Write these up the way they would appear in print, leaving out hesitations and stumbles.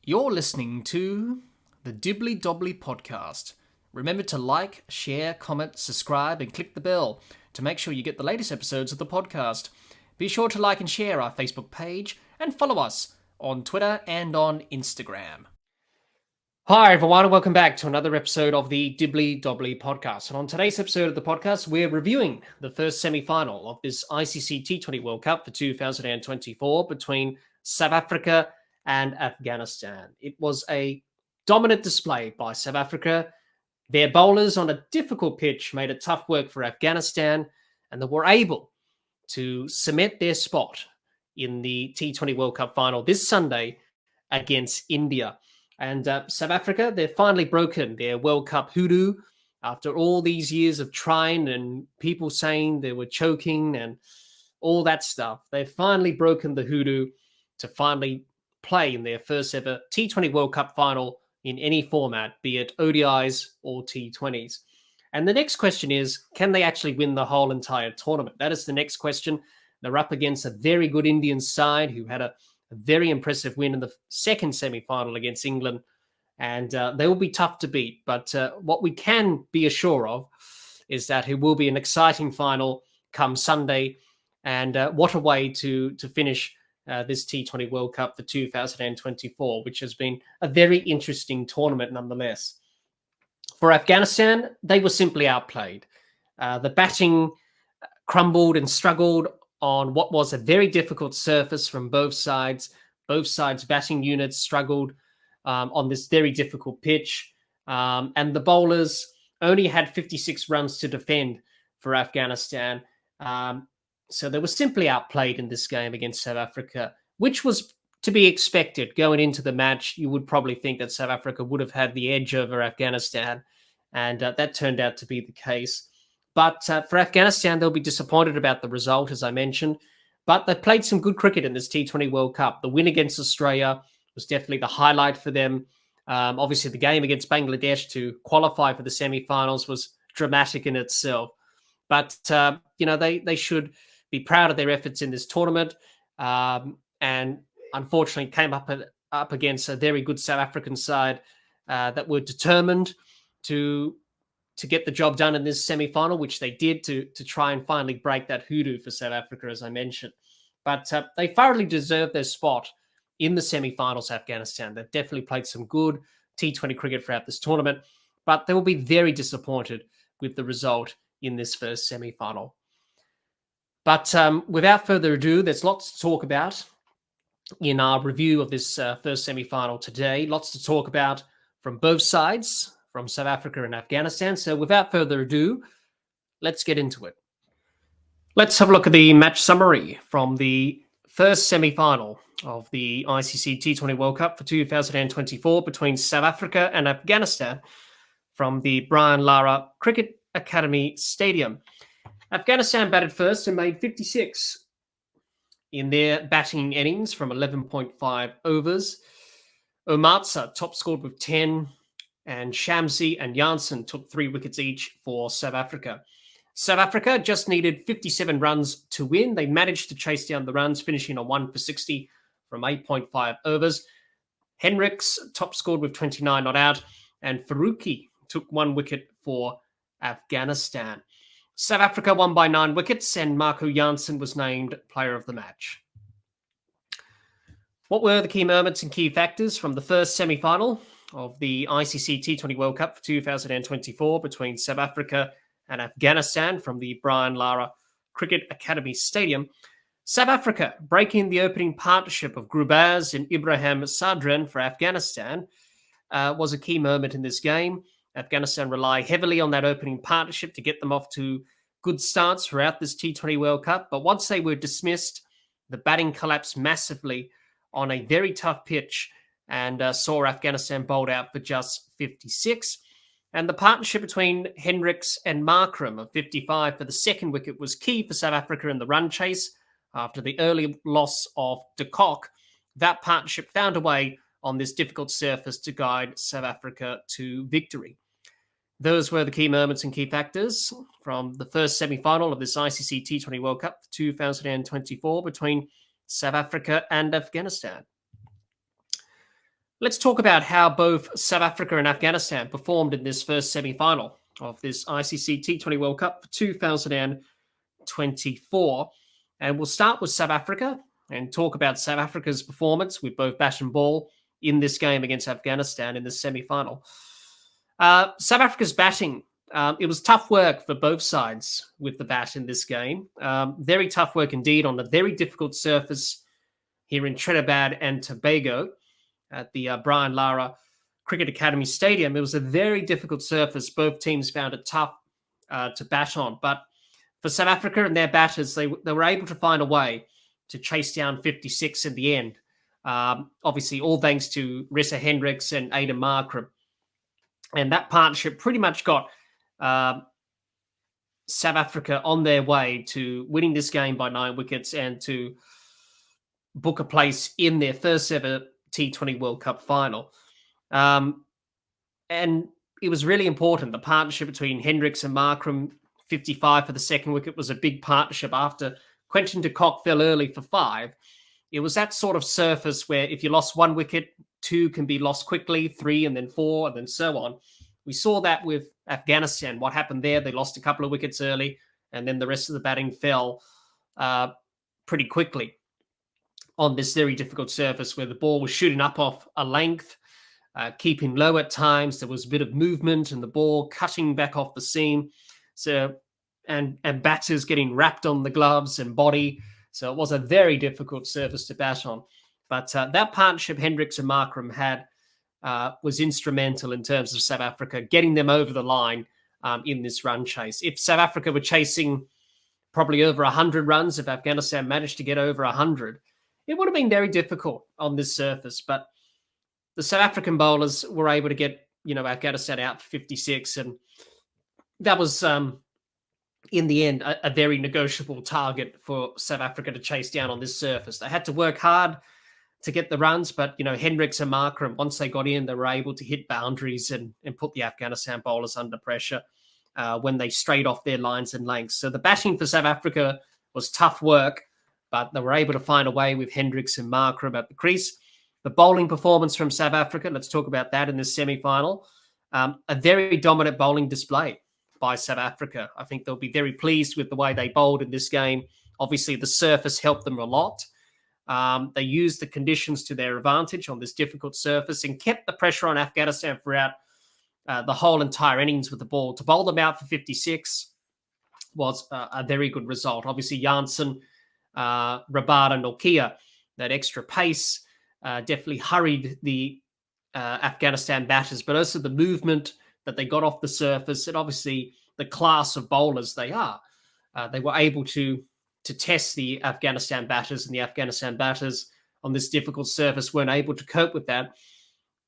You're listening to the Dibbly Dobbly Podcast. Remember to like, share, comment, subscribe, and click the bell to make sure you get the latest episodes of the podcast. Be sure to like and share our Facebook page and follow us on Twitter and on Instagram. Hi everyone, and welcome back to another episode of the Dibbly Dobbly Podcast. And on today's episode of the podcast, we're reviewing the first semi-final of this ICC T20 World Cup for 2024 between South Africa and Afghanistan. It was a dominant display by South Africa. Their bowlers on a difficult pitch made it tough work for Afghanistan, and they were able to cement their spot in the T20 World Cup final this Sunday against India. And South Africa, they've finally broken their World Cup hoodoo after all these years of trying and people saying they were choking and all that stuff. They've finally broken the hoodoo to finally play in their first ever T20 World Cup final in any format, be it ODIs or T20s. And the next question is, can they actually win the whole entire tournament? That is the next question. They're up against a very good Indian side who had a very impressive win in the second semi-final against England, and they will be tough to beat. But what we can be assured of is that it will be an exciting final come Sunday, and what a way to finish this T20 World Cup for 2024, which has been a very interesting tournament nonetheless. For Afghanistan, they were simply outplayed. The batting crumbled and struggled on what was a very difficult surface from both sides. Both sides' batting units struggled on this very difficult pitch. And the bowlers only had 56 runs to defend for Afghanistan. So they were simply outplayed in this game against South Africa, which was to be expected. Going into the match, you would probably think that South Africa would have had the edge over Afghanistan, and that turned out to be the case. But for Afghanistan, they'll be disappointed about the result, as I mentioned. But they've played some good cricket in this T20 World Cup. The win against Australia was definitely the highlight for them. Obviously, the game against Bangladesh to qualify for the semi-finals was dramatic in itself. But, they should be proud of their efforts in this tournament, and unfortunately came up against a very good South African side that were determined to get the job done in this semi-final, which they did to try and finally break that hoodoo for South Africa, as I mentioned. But they thoroughly deserved their spot in the semi-finals, Afghanistan. They've definitely played some good T20 cricket throughout this tournament, but they will be very disappointed with the result in this first semi-final. But without further ado, there's lots to talk about in our review of this first semi-final today. Lots to talk about from both sides, from South Africa and Afghanistan. So without further ado, let's get into it. Let's have a look at the match summary from the first semi-final of the ICC T20 World Cup for 2024 between South Africa and Afghanistan from the Brian Lara Cricket Academy Stadium. Afghanistan batted first and made 56 in their batting innings from 11.5 overs. Omarza top scored with 10, and Shamsi and Janssen took 3 wickets each for South Africa. South Africa just needed 57 runs to win. They managed to chase down the runs, finishing on 1 for 60 from 8.5 overs. Hendricks top scored with 29 not out, and Faruqi took 1 wicket for Afghanistan. South Africa won by 9 wickets, and Marco Jansen was named player of the match. What were the key moments and key factors from the first semi-final of the ICC T20 World Cup for 2024 between South Africa and Afghanistan from the Brian Lara Cricket Academy Stadium? South Africa breaking the opening partnership of Grubaz and Ibrahim Sadran for Afghanistan was a key moment in this game. Afghanistan rely heavily on that opening partnership to get them off to good starts throughout this T20 World Cup. But once they were dismissed, the batting collapsed massively on a very tough pitch and saw Afghanistan bowled out for just 56. And the partnership between Hendricks and Markram of 55 for the second wicket was key for South Africa in the run chase. After the early loss of de Kock, that partnership found a way on this difficult surface to guide South Africa to victory. Those were the key moments and key factors from the first semi-final of this ICC T20 World Cup 2024 between South Africa and Afghanistan. Let's talk about how both South Africa and Afghanistan performed in this first semi-final of this ICC T20 World Cup for 2024. And we'll start with South Africa and talk about South Africa's performance with both bat and ball in this game against Afghanistan in the semi-final. South Africa's batting, it was tough work for both sides with the bat in this game. Very tough work indeed on a very difficult surface here in Trinidad and Tobago at the Brian Lara Cricket Academy Stadium. It was a very difficult surface. Both teams found it tough to bat on. But for South Africa and their batters, they were able to find a way to chase down 56 in the end. Obviously, all thanks to Ressa Hendricks and Aiden Markram. And that partnership pretty much got South Africa on their way to winning this game by 9 wickets and to book a place in their first ever T20 World Cup final. And it was really important. The partnership between Hendricks and Markram, 55 for the second wicket, was a big partnership after Quentin de Kock fell early for 5. It was that sort of surface where if you lost 1 wicket, 2 can be lost quickly, 3 and then 4 and then so on. We saw that with Afghanistan. What happened there? They lost a couple of wickets early and then the rest of the batting fell pretty quickly on this very difficult surface where the ball was shooting up off a length, keeping low at times. There was a bit of movement and the ball cutting back off the seam. So, and batters getting wrapped on the gloves and body. So it was a very difficult surface to bat on. But that partnership Hendricks and Markram had was instrumental in terms of South Africa getting them over the line in this run chase. If South Africa were chasing probably over 100 runs, if Afghanistan managed to get over 100, it would have been very difficult on this surface. But the South African bowlers were able to get, Afghanistan out for 56. And that was, in the end, a very negotiable target for South Africa to chase down on this surface. They had to work hard to get the runs, but, Hendricks and Markram, once they got in, they were able to hit boundaries and put the Afghanistan bowlers under pressure when they strayed off their lines and lengths. So the batting for South Africa was tough work, but they were able to find a way with Hendricks and Markram at the crease. The bowling performance from South Africa, let's talk about that in this semi-final. A very dominant bowling display by South Africa. I think they'll be very pleased with the way they bowled in this game. Obviously, the surface helped them a lot. They used the conditions to their advantage on this difficult surface and kept the pressure on Afghanistan throughout the whole entire innings with the ball. To bowl them out for 56 was a very good result. Obviously, Janssen, Rabada, Nokia, that extra pace definitely hurried the Afghanistan batters, but also the movement that they got off the surface and obviously the class of bowlers they are. They were able to test the Afghanistan batters, and the Afghanistan batters on this difficult surface weren't able to cope with that.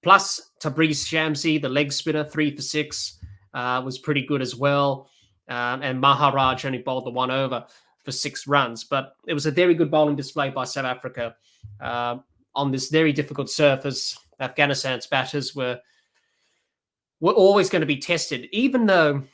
Plus, Tabriz Shamsi, the leg spinner, 3 for 6, was pretty good as well. And Maharaj only bowled the 1 over for 6 runs. But it was a very good bowling display by South Africa on this very difficult surface. Afghanistan's batters were always going to be tested, even though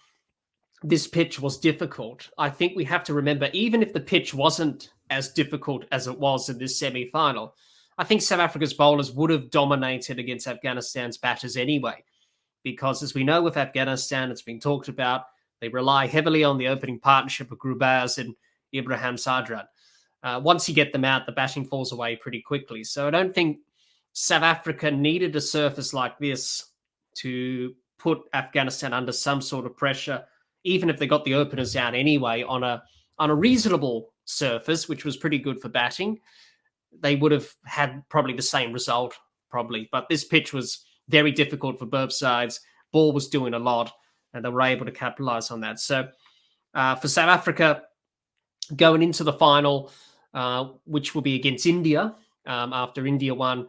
this pitch was difficult. I think we have to remember, even if the pitch wasn't as difficult as it was in this semi-final, I think South Africa's bowlers would have dominated against Afghanistan's batters anyway, because as we know with Afghanistan, it's been talked about, they rely heavily on the opening partnership of Grubaz and Ibrahim Sadran. Once you get them out, the batting falls away pretty quickly. So I don't think South Africa needed a surface like this to put Afghanistan under some sort of pressure, even if they got the openers out anyway on a reasonable surface, which was pretty good for batting. They would have had probably the same result, probably. But this pitch was very difficult for both sides. Ball was doing a lot, and they were able to capitalize on that. So for South Africa, going into the final, which will be against India, after India won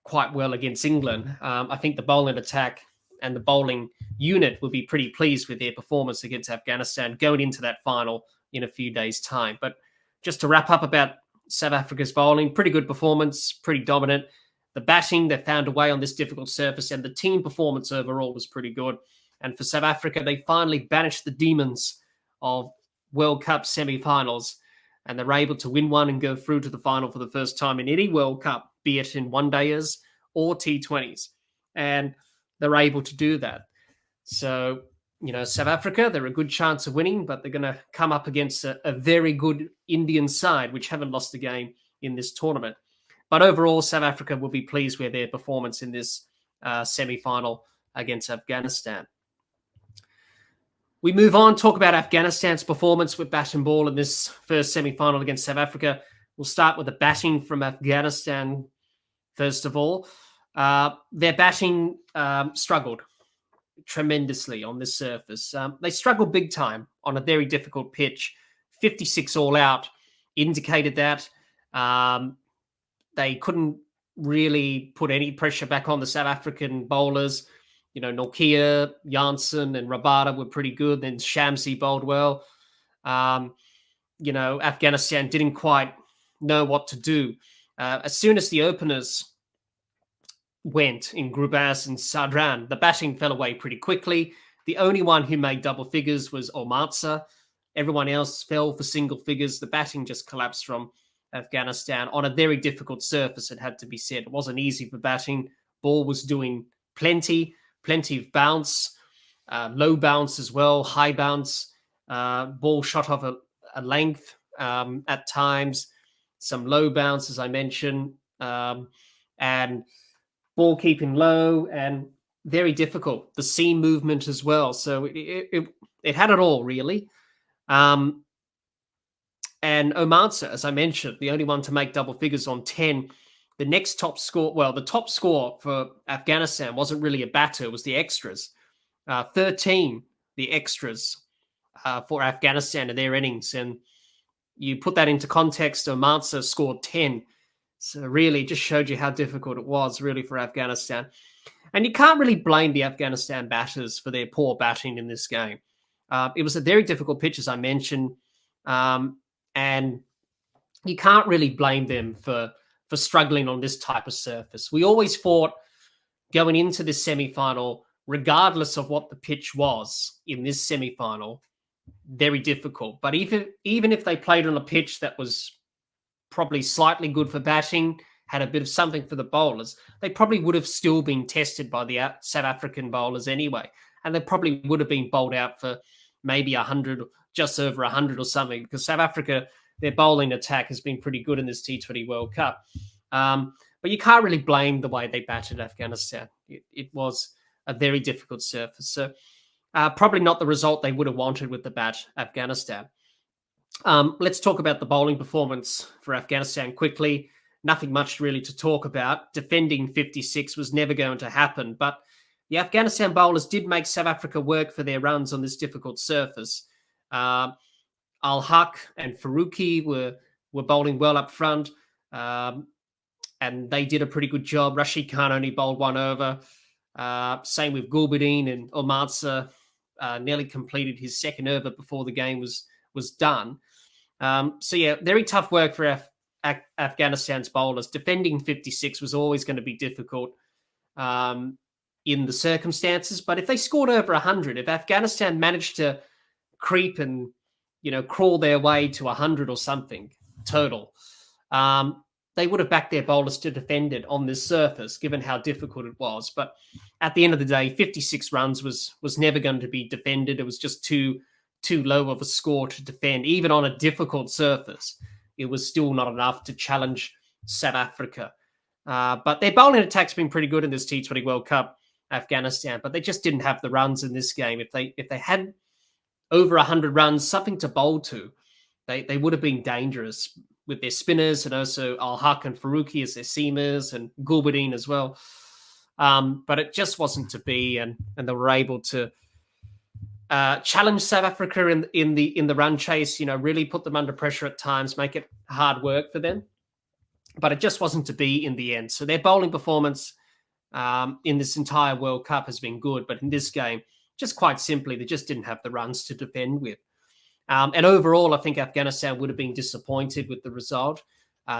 quite well against England, I think the bowling attack and the bowling unit will be pretty pleased with their performance against Afghanistan going into that final in a few days' time. But just to wrap up about South Africa's bowling, pretty good performance, pretty dominant. The batting, they found a way on this difficult surface, and the team performance overall was pretty good. And for South Africa, they finally banished the demons of World Cup semi-finals, and they're able to win one and go through to the final for the first time in any World Cup, be it in one-dayers or T20s. And they're able to do that. So, South Africa, they're a good chance of winning, but they're going to come up against a very good Indian side, which haven't lost a game in this tournament. But overall, South Africa will be pleased with their performance in this semi-final against Afghanistan. We move on, talk about Afghanistan's performance with bat and ball in this first semi-final against South Africa. We'll start with the batting from Afghanistan, first of all. Their batting struggled tremendously on this surface. They struggled big time on a very difficult pitch. 56 all out indicated that. They couldn't really put any pressure back on the South African bowlers. Nortje, Janssen and Rabada were pretty good. Then Shamsi bowled well. Afghanistan didn't quite know what to do. As soon as the openers went in Grubas and Sadran, the batting fell away pretty quickly. The only one who made double figures was Omarza. Everyone else fell for single figures. The batting just collapsed from Afghanistan on a very difficult surface, it had to be said. It wasn't easy for batting. Ball was doing plenty of bounce, low bounce as well, high bounce. Ball shot off a length at times, some low bounce, as I mentioned, and ball keeping low and very difficult. The seam movement as well. So it had it all, really. And Omarza, as I mentioned, the only one to make double figures on 10. The next top score, the top score for Afghanistan wasn't really a batter, it was the extras. 13, the extras for Afghanistan in their innings. And you put that into context, Omarza scored 10. So really just showed you how difficult it was really for Afghanistan. And you can't really blame the Afghanistan batters for their poor batting in this game. It was a very difficult pitch, as I mentioned. And you can't really blame them for struggling on this type of surface. We always thought going into this semi-final, regardless of what the pitch was in this semi-final, very difficult. But even if they played on a pitch that was probably slightly good for batting, had a bit of something for the bowlers, they probably would have still been tested by the South African bowlers anyway. And they probably would have been bowled out for maybe 100, just over 100 or something, because South Africa, their bowling attack has been pretty good in this T20 World Cup. But you can't really blame the way they batted Afghanistan. It was a very difficult surface. So probably not the result they would have wanted with the bat, Afghanistan. Let's talk about the bowling performance for Afghanistan quickly. Nothing much really to talk about. Defending 56 was never going to happen, but the Afghanistan bowlers did make South Africa work for their runs on this difficult surface. Al-Haq and Faruqi were bowling well up front, and they did a pretty good job. Rashid Khan only bowled one over. Same with Gulbuddin, and Omarza nearly completed his second over before the game was done. So yeah, very tough work for Afghanistan's bowlers. Defending 56 was always going to be difficult in the circumstances, but if they scored over 100, if Afghanistan managed to creep and crawl their way to 100 or something total, they would have backed their bowlers to defend it on this surface, given how difficult it was. But at the end of the day, 56 runs was never going to be defended. It was just too low of a score to defend, even on a difficult surface. It was still not enough to challenge South Africa. But their bowling attack's been pretty good in this T20 World Cup, Afghanistan, but they just didn't have the runs in this game. If they had over 100 runs, something to bowl to, they would have been dangerous with their spinners, and also Al-Haq and Faruqi as their seamers, and Gulbuddin as well. But it just wasn't to be, and they were able to challenge South Africa in the run chase, really put them under pressure at times, make it hard work for them. But it just wasn't to be in the end. So their bowling performance in this entire World Cup has been good, but in this game, just quite simply, they just didn't have the runs to defend with. And overall, I think Afghanistan would have been disappointed with the result,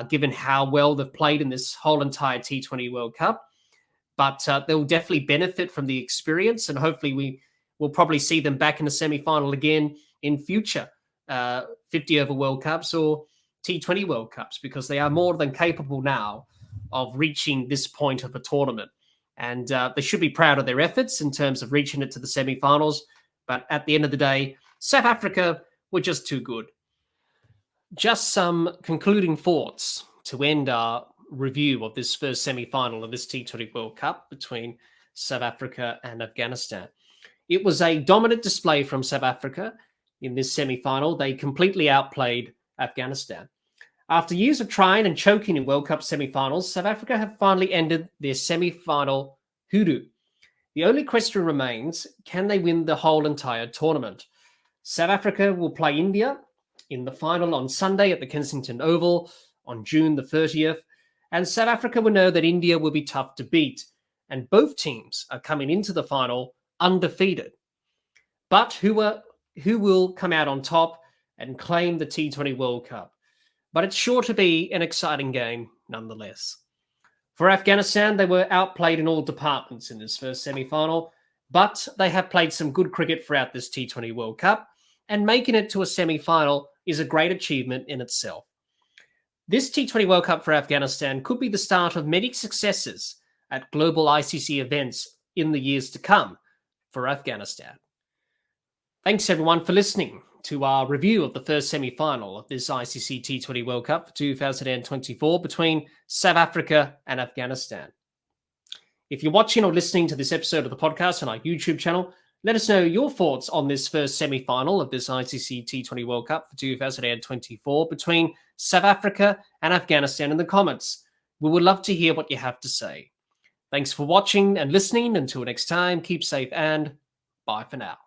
given how well they've played in this whole entire T20 World Cup. But they'll definitely benefit from the experience, and hopefully we'll probably see them back in the semi-final again in future 50-over World Cups or T20 World Cups, because they are more than capable now of reaching this point of a tournament. And they should be proud of their efforts in terms of reaching it to the semi-finals. But at the end of the day, South Africa were just too good. Just some concluding thoughts to end our review of this first semi-final of this T20 World Cup between South Africa and Afghanistan. It was a dominant display from South Africa in this semi-final. They completely outplayed Afghanistan. After years of trying and choking in World Cup semi-finals, South Africa have finally ended their semi-final hoodoo. The only question remains, can they win the whole entire tournament? South Africa will play India in the final on Sunday at the Kensington Oval on June the 30th, and South Africa will know that India will be tough to beat, and both teams are coming into the final undefeated. But who will come out on top and claim the T20 World Cup? But it's sure to be an exciting game nonetheless. For Afghanistan, they were outplayed in all departments in this first semi-final, but they have played some good cricket throughout this T20 World Cup, and making it to a semi-final is a great achievement in itself. This T20 World Cup for Afghanistan could be the start of many successes at global ICC events in the years to come for Afghanistan. Thanks everyone for listening to our review of the first semi-final of this ICC T20 World Cup for 2024 between South Africa and Afghanistan. If you're watching or listening to this episode of the podcast on our YouTube channel, let us know your thoughts on this first semi-final of this ICC T20 World Cup for 2024 between South Africa and Afghanistan in the comments. We would love to hear what you have to say. Thanks for watching and listening. Until next time, keep safe and bye for now.